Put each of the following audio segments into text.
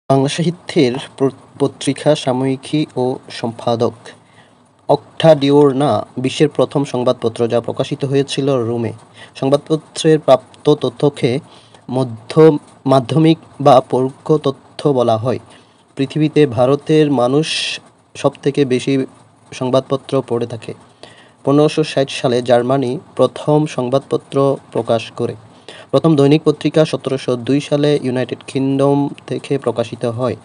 বাংলা সাহিত্যের পত্রিকা, সাময়িকী ও সম্পাদক। অক্টাডিওরনা বিশ্বের প্রথম সংবাদপত্র, যা প্রকাশিত হয়েছিল রোমে। সংবাদপত্রের প্রাপ্ত তথ্যকে মাধ্যমিক বা পরোক্ষ তথ্য বলা হয়। পৃথিবীতে ভারতের মানুষ সবথেকে বেশি সংবাদপত্র পড়ে থাকে। 1560 সালে জার্মানি প্রথম সংবাদপত্র প্রকাশ করে। প্রথম দৈনিক পত্রিকা 1702 সালে ইউনাইটেড কিংডম থেকে প্রকাশিত হয়,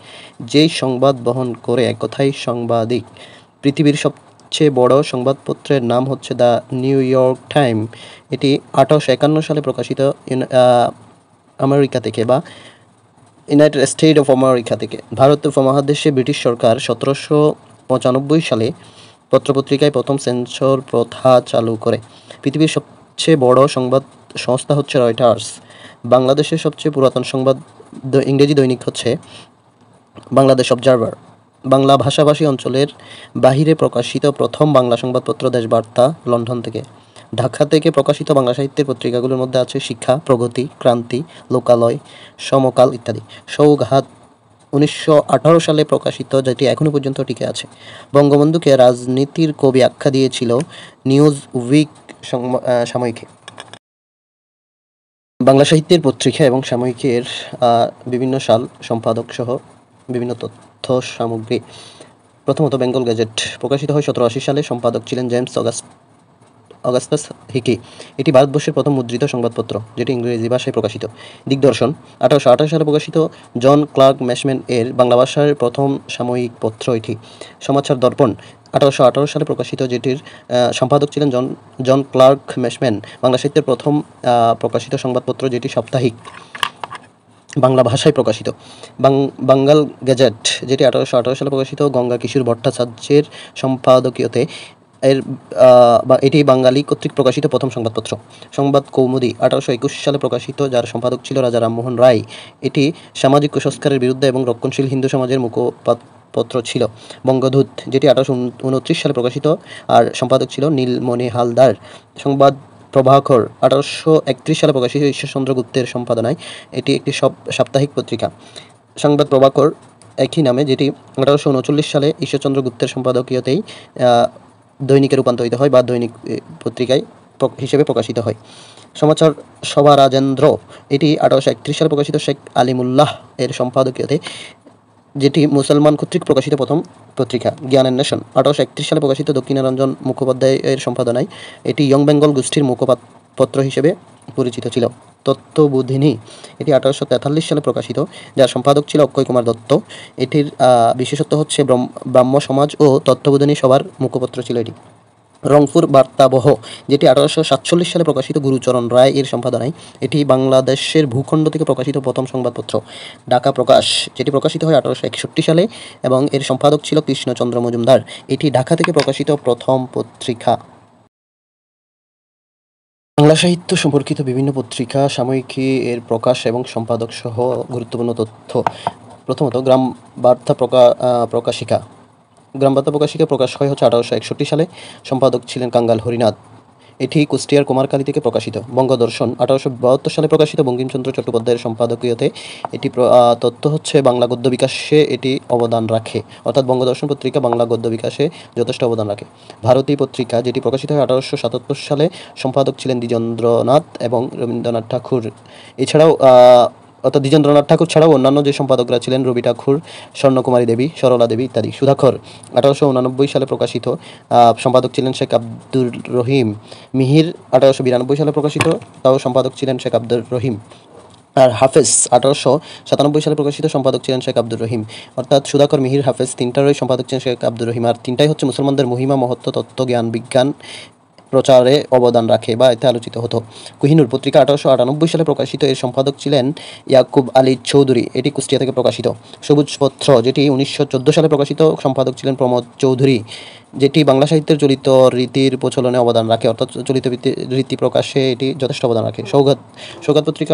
যেই সংবাদ বহন করে একথাই সাংবাদিক। পৃথিবীর সবচেয়ে বড় সংবাদপত্রের নাম হচ্ছে দ্য নিউ ইয়র্ক টাইম। এটি 1851 সালে প্রকাশিত আমেরিকা থেকে বা ইউনাইটেড স্টেট অফ আমেরিকা থেকে। ভারত উপমহাদেশে ব্রিটিশ সরকার 1795 সালে পত্রপত্রিকায় প্রথম সেন্সর প্রথা চালু করে। পৃথিবীর সবচেয়ে বড় সংবাদ সংস্থা হচ্ছে রয়টার্স। বাংলাদেশের সবচেয়ে পুরাতন ইংরেজি দৈনিক হচ্ছে বাংলাদেশ অবজারভার। বাংলা ভাষাভাষী অঞ্চলের বাহিরে প্রকাশিত প্রথম বাংলা সংবাদপত্র দেশবার্তা, লন্ডন থেকে। ঢাকা থেকে প্রকাশিত বাংলা সাহিত্যের পত্রিকাগুলোর মধ্যে আছে শিক্ষা, প্রগতি, ক্রান্তি, লোকালয়, সমকাল ইত্যাদি। সৌগাত 1918 সালে প্রকাশিত, যেটি এখনো পর্যন্ত টিকে আছে। বঙ্গবন্ধুকে রাজনীতির কবি আখ্যা দিয়েছিল নিউজ উইক সাময়িকী। বাংলা সাহিত্যের পত্রিকা এবং সাময়িকীর বিভিন্ন সাল, সম্পাদক সহ বিভিন্ন তথ্য সামগ্রী। প্রথমত বেঙ্গল গেজেট প্রকাশিত হয় 1780 সালে। সম্পাদক ছিলেন জেমস অগাস্টাস হিকি। এটি ভারতবর্ষের প্রথম মুদ্রিত সংবাদপত্র, যেটি ইংরেজি ভাষায় প্রকাশিত। দিগদর্শন 1828 সালে প্রকাশিত জন ক্লার্ক ম্যাশম্যান এর বাংলা ভাষার প্রথম সাময়িক পত্র এটি। সমাচার দর্পণ 1818 সালে প্রকাশিত, যেটির সম্পাদক ছিলেন জন ক্লার্ক ম্যাশম্যান। বাংলা সাহিত্যের প্রথম প্রকাশিত সংবাদপত্র, যেটি সাপ্তাহিক, বাংলা ভাষায় প্রকাশিত। বাঙ্গাল গেজেট, যেটি 1818 সালে প্রকাশিত, গঙ্গা কিশোর ভট্টাচার্যের সম্পাদকীয়তে। এটি বাঙালি কর্তৃক প্রকাশিত প্রথম সংবাদপত্র। সংবাদ কৌমুদী 1821 সালে প্রকাশিত, যার সম্পাদক ছিল রাজা রামমোহন রায়। এটি সামাজিক কুসংস্কারের বিরুদ্ধে এবং রক্ষণশীল হিন্দু সমাজের মুখপত্র ছিল। বঙ্গদূত, যেটি 1829 সালে প্রকাশিত, আর সম্পাদক ছিল নীলমণি হালদার। সংবাদ প্রভাকর 1831 সালে প্রকাশিত, ঈশ্বরচন্দ্র গুপ্তের সম্পাদনায়। এটি একটি সাপ্তাহিক পত্রিকা। সংবাদ প্রভাকর একই নামে, যেটি 1839 সালে ঈশ্বরচন্দ্র গুপ্তের সম্পাদকীয়তেই দৈনিকে রূপান্তরিত হয় বা দৈনিক পত্রিকায় হিসেবে প্রকাশিত হয়। সমাচার সভা রাজেন্দ্র, এটি 1831 সালে প্রকাশিত, শেখ আলিমুল্লাহ এর সম্পাদকীয়তে, যেটি মুসলমান কর্তৃক প্রকাশিত প্রথম পত্রিকা। জ্ঞানের নেশন 1831 সালে প্রকাশিত, দক্ষিণারঞ্জন মুখোপাধ্যায় এর সম্পাদনায়। এটি ইয়ং বেঙ্গল গোষ্ঠীর মুখপত্র হিসেবে পরিচিত ছিল। তত্ত্ববোধিনী, এটি 1843 সালে প্রকাশিত, যার সম্পাদক ছিল অক্ষয় কুমার দত্ত। এটির বিশেষত্ব হচ্ছে ব্রাহ্ম সমাজ ও তত্ত্ববোধিনী সভার মুখপত্র ছিল এটি। রংপুর বার্তাবহ, যেটি 1847 সালে প্রকাশিত, গুরুচরণ রায় এর সম্পাদনায়। এটি বাংলাদেশের ভূখণ্ড থেকে প্রকাশিত প্রথম সংবাদপত্র। ঢাকা প্রকাশ, যেটি প্রকাশিত হয় 1861 সালে এবং এর সম্পাদক ছিল কৃষ্ণচন্দ্র মজুমদার। এটি ঢাকা থেকে প্রকাশিত প্রথম পত্রিকা। বাংলা সাহিত্য সম্পর্কিত বিভিন্ন পত্রিকা, সাময়িকী এর প্রকাশ এবং সম্পাদক সহ গুরুত্বপূর্ণ তথ্য। প্রথমত গ্রাম বার্তা প্রকাশিকা। গ্রাম বার্তা প্রকাশিকা প্রকাশ হয় 1861 সালে। সম্পাদক ছিলেন কাঙ্গাল হরিনাথ। এটি কুষ্টিয়ার কুমারখালী থেকে প্রকাশিত। বঙ্গদর্শন 1872 সালে প্রকাশিত, বঙ্কিমচন্দ্র চট্টোপাধ্যায়ের সম্পাদকীয়তে। এটি তথ্য হচ্ছে বাংলা গদ্য বিকাশে এটি অবদান রাখে, অর্থাৎ বঙ্গদর্শন পত্রিকা বাংলা গদ্য বিকাশে যথেষ্ট অবদান রাখে। ভারতী পত্রিকা, যেটি প্রকাশিত হয় 1877 সালে। সম্পাদক ছিলেন দ্বিজেন্দ্রনাথ এবং রবীন্দ্রনাথ ঠাকুর। এছাড়াও অর্থাৎ দ্বিজেন্দ্রনাথ ঠাকুর ছাড়াও অন্যান্য যে সম্পাদকরা ছিলেন রবি ঠাকুর, স্বর্ণকুমারী দেবী, সরলা দেবী ইত্যাদি। সুধাকর 1889 সালে প্রকাশিত, সম্পাদক ছিলেন শেখ আব্দুর রহিম। মিহির 1892 সালে প্রকাশিত, তাও সম্পাদক ছিলেন শেখ আব্দুর রহিম। আর হাফেজ 1897 সালে প্রকাশিত, সম্পাদক ছিলেন শেখ আব্দুর রহিম। অর্থাৎ সুধাকর, মিহির, হাফেজ তিনটারই সম্পাদক ছিলেন শেখ আব্দুর রহিম। আর তিনটাই হচ্ছে মুসলমানদের মহিমা, মহত্ব, তত্ত্ব, জ্ঞান, বিজ্ঞান প্রচারে অবদান রাখে বা এতে আলোচিত হতো। কোহিনূর পত্রিকা 1898 সালে প্রকাশিত, এর সম্পাদক ছিলেন ইয়াকুব আলী চৌধুরী। এটি কুষ্টিয়া থেকে প্রকাশিত। সবুজ পত্র, যেটি 1914 সালে প্রকাশিত, সম্পাদক ছিলেন প্রমোদ চৌধুরী, যেটি বাংলা সাহিত্যের চলিত রীতির প্রচলনে অবদান রাখে, অর্থাৎ চলিত রীতি প্রকাশে এটি যথেষ্ট অবদান রাখে। সৌগাত পত্রিকা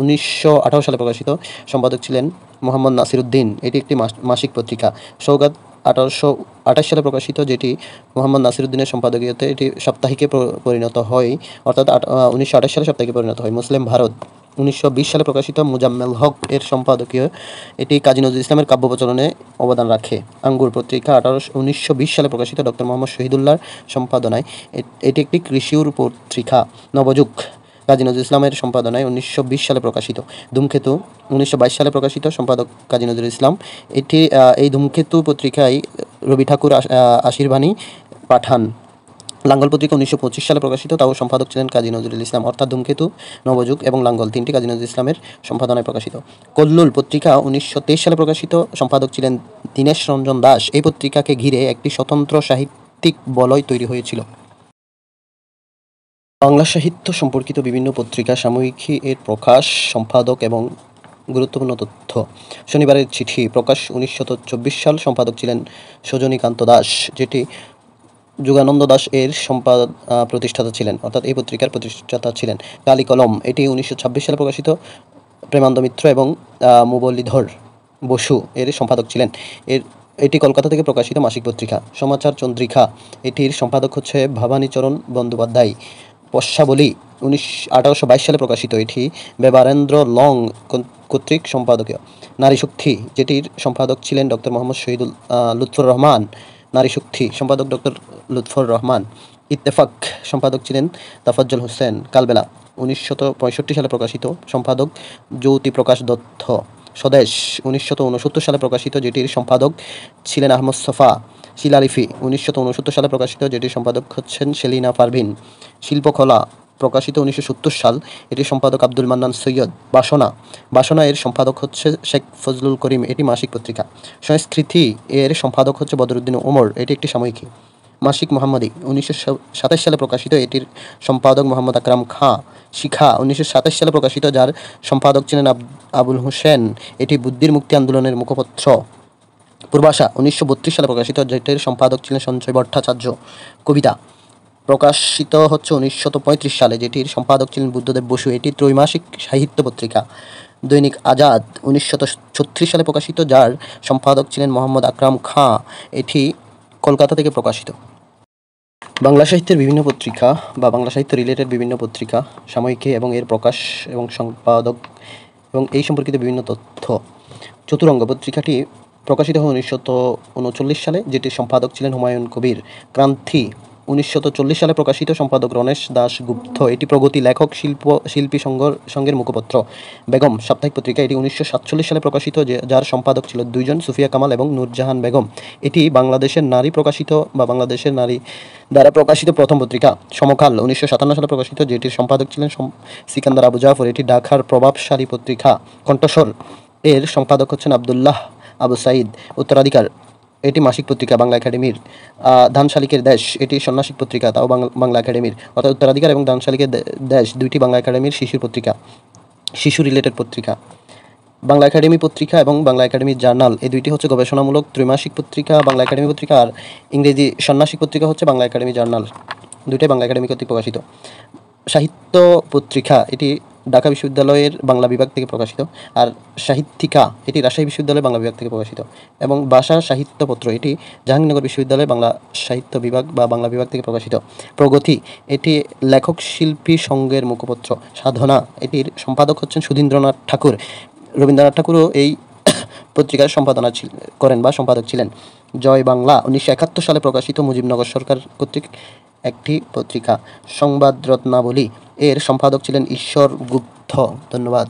1918 সালে প্রকাশিত, সম্পাদক ছিলেন মোহাম্মদ নাসিরউদ্দিন। এটি একটি মাসিক পত্রিকা। সৌগাত 1828 সালে প্রকাশিত, যেটি মোহাম্মদ নাসিরউদ্দিনের সম্পাদকীয়তে এটি সাপ্তাহিকে পরিণত হয়, অর্থাৎ 1928 সালে সাপ্তাহিকে পরিণত হয়। মুসলিম ভারত 1920 সালে প্রকাশিত মুজাম্মেল হক এর সম্পাদকীয়, এটি কাজী নজরুল ইসলামের কাব্য প্রচলনে অবদান রাখে। আঙ্গুর পত্রিকা 1920 সালে প্রকাশিত ডক্টর মোহাম্মদ শহীদুল্লাহর সম্পাদনায়, এটি একটি কৃষির পত্রিকা। নবযুগ কাজী নজরুল ইসলামের সম্পাদনায় 1920 সালে প্রকাশিত। ধূমকেতু 1922 সালে প্রকাশিত, সম্পাদক কাজী নজরুল ইসলাম। এই ধূমকেতু পত্রিকায় রবি ঠাকুর আশীর্বাণী পাঠান। লাঙ্গল পত্রিকা 1925 সালে প্রকাশিত, তাও সম্পাদক ছিলেন কাজী নজরুল ইসলাম। অর্থাৎ ধূমকেতু, নবযুগ এবং লাঙ্গল তিনটি কাজী নজরুল ইসলামের সম্পাদনায় প্রকাশিত। কল্লোল পত্রিকা 1923 সালে প্রকাশিত, সম্পাদক ছিলেন দীনেশ রঞ্জন দাস। এই পত্রিকাকে ঘিরে একটি স্বতন্ত্র সাহিত্যিক বলয় তৈরি হয়েছিল। বাংলা সাহিত্য সম্পর্কিত বিভিন্ন পত্রিকা, সাময়িকী এর প্রকাশ, সম্পাদক এবং গুরুত্বপূর্ণ তথ্য। শনিবারের চিঠি প্রকাশ 1924 সাল, সম্পাদক ছিলেন সজনীকান্ত দাস, যেটি যুগানন্দ দাস এর প্রতিষ্ঠাতা ছিলেন, অর্থাৎ এই পত্রিকার প্রতিষ্ঠাতা ছিলেন। কালি কলম, এটি 1926 সালে প্রকাশিত, প্রেমানন্দ মিত্র এবং মুরলীধর বসু এর সম্পাদক ছিলেন। এটি কলকাতা থেকে প্রকাশিত মাসিক পত্রিকা। সমাচার চন্দ্রিকা, এটির সম্পাদক হচ্ছে ভবানীচরণ বন্দ্যোপাধ্যায়। পশ্চাবলী 1822 সালে প্রকাশিত, এটি বেবারেন্দ্র লং কর্তৃক সম্পাদকীয়। নারী শক্তি, যেটির সম্পাদক ছিলেন ডক্টর মোহাম্মদ লুৎফর রহমান। নারী শক্তি, সম্পাদক ডক্টর লুৎফর রহমান। ইত্তেফাক, সম্পাদক ছিলেন তাফাজ্জল হোসেন। কালবেলা 1965 সালে প্রকাশিত, সম্পাদক জ্যোতিপ্রকাশ দত্ত। স্বদেশ 1969 সালে প্রকাশিত, যেটির সম্পাদক ছিলেন আহমদ ছফা। শিলালিপি 1969 সালে প্রকাশিত, যেটির সম্পাদক হচ্ছেন সেলিনা পারভিন। শিল্পকলা প্রকাশিত 1970 সাল, এটির সম্পাদক আব্দুল মান্নান সৈয়দ। বাসনা এর সম্পাদক হচ্ছে শেখ ফজলুল করিম, এটি মাসিক পত্রিকা। সংস্কৃতি এর সম্পাদক হচ্ছে বদরুদ্দিন ওমর, এটি একটি সাময়িকী। মাসিক মোহাম্মদী 1927 সালে প্রকাশিত, এটির সম্পাদক মোহাম্মদ আকরাম খাঁ। শিখা 1927 সালে প্রকাশিত, যার সম্পাদক ছিলেন আবুল হোসেন, এটি বুদ্ধির মুক্তি আন্দোলনের মুখপত্র। পূর্বাশা 1932 সালে প্রকাশিত, যেটির সম্পাদক ছিলেন সঞ্জয় ভট্টাচার্য। কবিতা প্রকাশিত হচ্ছে 1935 সালে, যেটির সম্পাদক ছিলেন বুদ্ধদেব বসু, এটি ত্রৈমাসিক সাহিত্য পত্রিকা। দৈনিক আজাদ 1936 সালে প্রকাশিত, যার সম্পাদক ছিলেন মোহাম্মদ আকরাম খাঁ, এটি কলকাতা থেকে প্রকাশিত। বাংলা সাহিত্যের বিভিন্ন পত্রিকা বা বাংলা সাহিত্য রিলেটেড বিভিন্ন পত্রিকা, সাময়িকী এবং এর প্রকাশ এবং সম্পাদক এবং এই সম্পর্কিত বিভিন্ন তথ্য। চতুরঙ্গ পত্রিকাটি প্রকাশিত হয় 1939 সালে, যেটির সম্পাদক ছিলেন হুমায়ুন কবির। ক্রান্তি 1940 সালে প্রকাশিত, সম্পাদক রণেশ দাশগুপ্ত, এটি প্রগতি লেখক শিল্পী সংঘের মুখপত্র। বেগম সাপ্তাহিক পত্রিকা, এটি 1947 সালে প্রকাশিত, যার সম্পাদক ছিল দুইজন, সুফিয়া কামাল এবং নূরজাহান বেগম। এটি বাংলাদেশের নারী প্রকাশিত বা বাংলাদেশের নারী দ্বারা প্রকাশিত প্রথম পত্রিকা। সমকাল 1957 সালে প্রকাশিত, যেটির সম্পাদক ছিলেন সিকান্দার আবু জাফর, এটি ঢাকার প্রভাবশালী পত্রিকা। কণ্ঠস্বর এর সম্পাদক হচ্ছেন আবদুল্লাহ আবু সাইদ। উত্তরাধিকার, এটি মাসিক পত্রিকা বাংলা একাডেমির। ধানশালিকের দেশ, এটি ষান্মাসিক পত্রিকা, তাও বাংলা একাডেমির। অর্থাৎ উত্তরাধিকার এবং ধানশালিকের দেশ দুইটি বাংলা একাডেমির শিশুর পত্রিকা, শিশু রিলেটেড পত্রিকা। বাংলা একাডেমি পত্রিকা এবং বাংলা একাডেমি জার্নাল, এই দুইটি হচ্ছে গবেষণামূলক ত্রৈমাসিক পত্রিকা বাংলা একাডেমি পত্রিকা, আর ইংরেজি ষান্মাসিক পত্রিকা হচ্ছে বাংলা একাডেমি জার্নাল। দুইটাই বাংলা একাডেমি কর্তৃক প্রকাশিত। সাহিত্য পত্রিকা, এটি ঢাকা বিশ্ববিদ্যালয়ের বাংলা বিভাগ থেকে প্রকাশিত। আর সাহিত্যিকা, এটি রাজশাহী বিশ্ববিদ্যালয়ের বাংলা বিভাগ থেকে প্রকাশিত। এবং ভাষা সাহিত্যপত্র, এটি জাহাঙ্গীরনগর বিশ্ববিদ্যালয়ের বাংলা সাহিত্য বিভাগ বা বাংলা বিভাগ থেকে প্রকাশিত। প্রগতি, এটি লেখক শিল্পী সংঘের মুখপত্র। সাধনা, এটির সম্পাদক হচ্ছেন সুধীন্দ্রনাথ ঠাকুর। রবীন্দ্রনাথ ঠাকুরও এই পত্রিকার সম্পাদনা করেন বা সম্পাদক ছিলেন। জয় বাংলা 1971 সালে প্রকাশিত, মুজিবনগর সরকার কর্তৃক একটি পত্রিকা। সংবাদ রত্নাবলী এর সম্পাদক ছিলেন ঈশ্বর গুপ্ত। ধন্যবাদ।